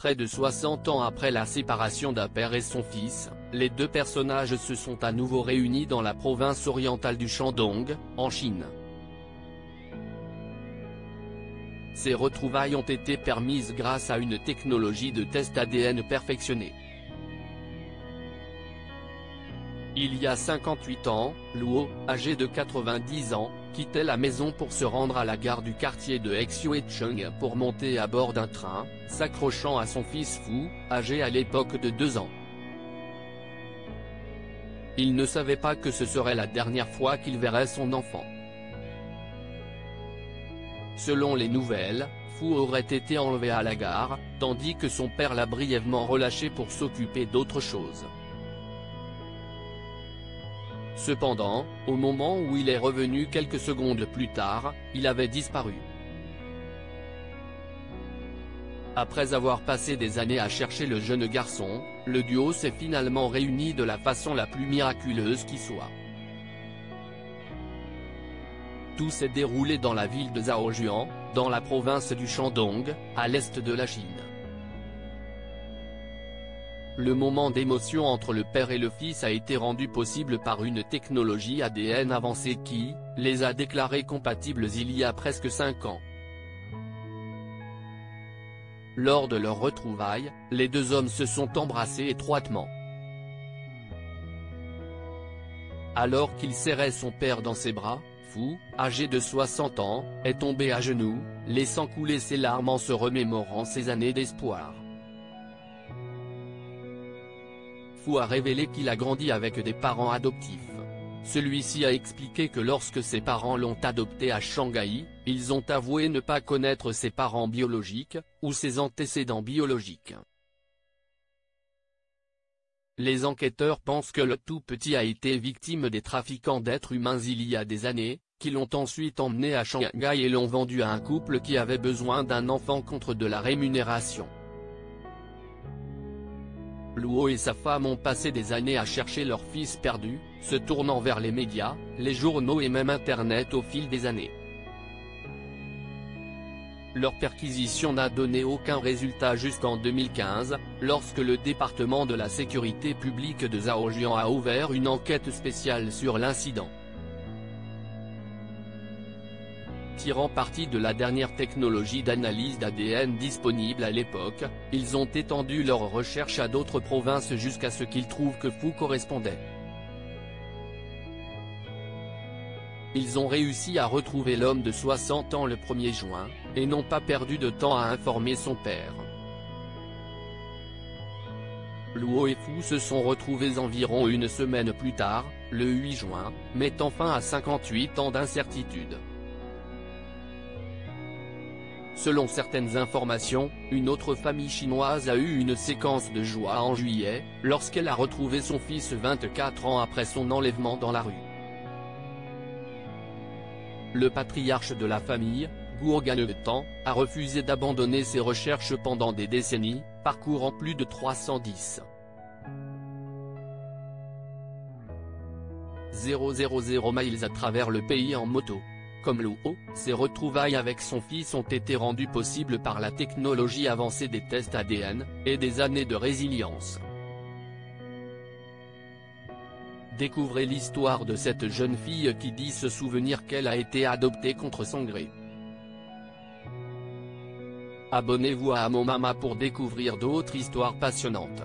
Près de 60 ans après la séparation d'un père et son fils, les deux personnages se sont à nouveau réunis dans la province orientale du Shandong, en Chine. Ces retrouvailles ont été permises grâce à une technologie de test ADN perfectionnée. Il y a 58 ans, Luo, âgé de 90 ans, quittait la maison pour se rendre à la gare du quartier de Xuyecheng pour monter à bord d'un train, s'accrochant à son fils Fu, âgé à l'époque de 2 ans. Il ne savait pas que ce serait la dernière fois qu'il verrait son enfant. Selon les nouvelles, Fu aurait été enlevé à la gare, tandis que son père l'a brièvement relâché pour s'occuper d'autre chose. Cependant, au moment où il est revenu quelques secondes plus tard, il avait disparu. Après avoir passé des années à chercher le jeune garçon, le duo s'est finalement réuni de la façon la plus miraculeuse qui soit. Tout s'est déroulé dans la ville de Zhaojuan, dans la province du Shandong, à l'est de la Chine. Le moment d'émotion entre le père et le fils a été rendu possible par une technologie ADN avancée qui les a déclarés compatibles il y a presque 5 ans. Lors de leur retrouvailles, les deux hommes se sont embrassés étroitement. Alors qu'il serrait son père dans ses bras, Fu, âgé de 60 ans, est tombé à genoux, laissant couler ses larmes en se remémorant ses années d'espoir. Fu a révélé qu'il a grandi avec des parents adoptifs. Celui-ci a expliqué que lorsque ses parents l'ont adopté à Shanghai, ils ont avoué ne pas connaître ses parents biologiques, ou ses antécédents biologiques. Les enquêteurs pensent que le tout petit a été victime des trafiquants d'êtres humains il y a des années, qui l'ont ensuite emmené à Shanghai et l'ont vendu à un couple qui avait besoin d'un enfant contre de la rémunération. Luo et sa femme ont passé des années à chercher leur fils perdu, se tournant vers les médias, les journaux et même Internet au fil des années. Leur perquisition n'a donné aucun résultat jusqu'en 2015, lorsque le département de la sécurité publique de Zhaojuan a ouvert une enquête spéciale sur l'incident. Tirant parti de la dernière technologie d'analyse d'ADN disponible à l'époque, ils ont étendu leurs recherches à d'autres provinces jusqu'à ce qu'ils trouvent que Fu correspondait. Ils ont réussi à retrouver l'homme de 60 ans le 1er juin, et n'ont pas perdu de temps à informer son père. Luo et Fu se sont retrouvés environ une semaine plus tard, le 8 juin, mettant fin à 58 ans d'incertitude. Selon certaines informations, une autre famille chinoise a eu une séquence de joie en juillet, lorsqu'elle a retrouvé son fils 24 ans après son enlèvement dans la rue. Le patriarche de la famille, Gourganetan, a refusé d'abandonner ses recherches pendant des décennies, parcourant plus de 310 000 miles à travers le pays en moto. Comme Luo, ses retrouvailles avec son fils ont été rendues possibles par la technologie avancée des tests ADN, et des années de résilience. Découvrez l'histoire de cette jeune fille qui dit se souvenir qu'elle a été adoptée contre son gré. Abonnez-vous à Mon Mama pour découvrir d'autres histoires passionnantes.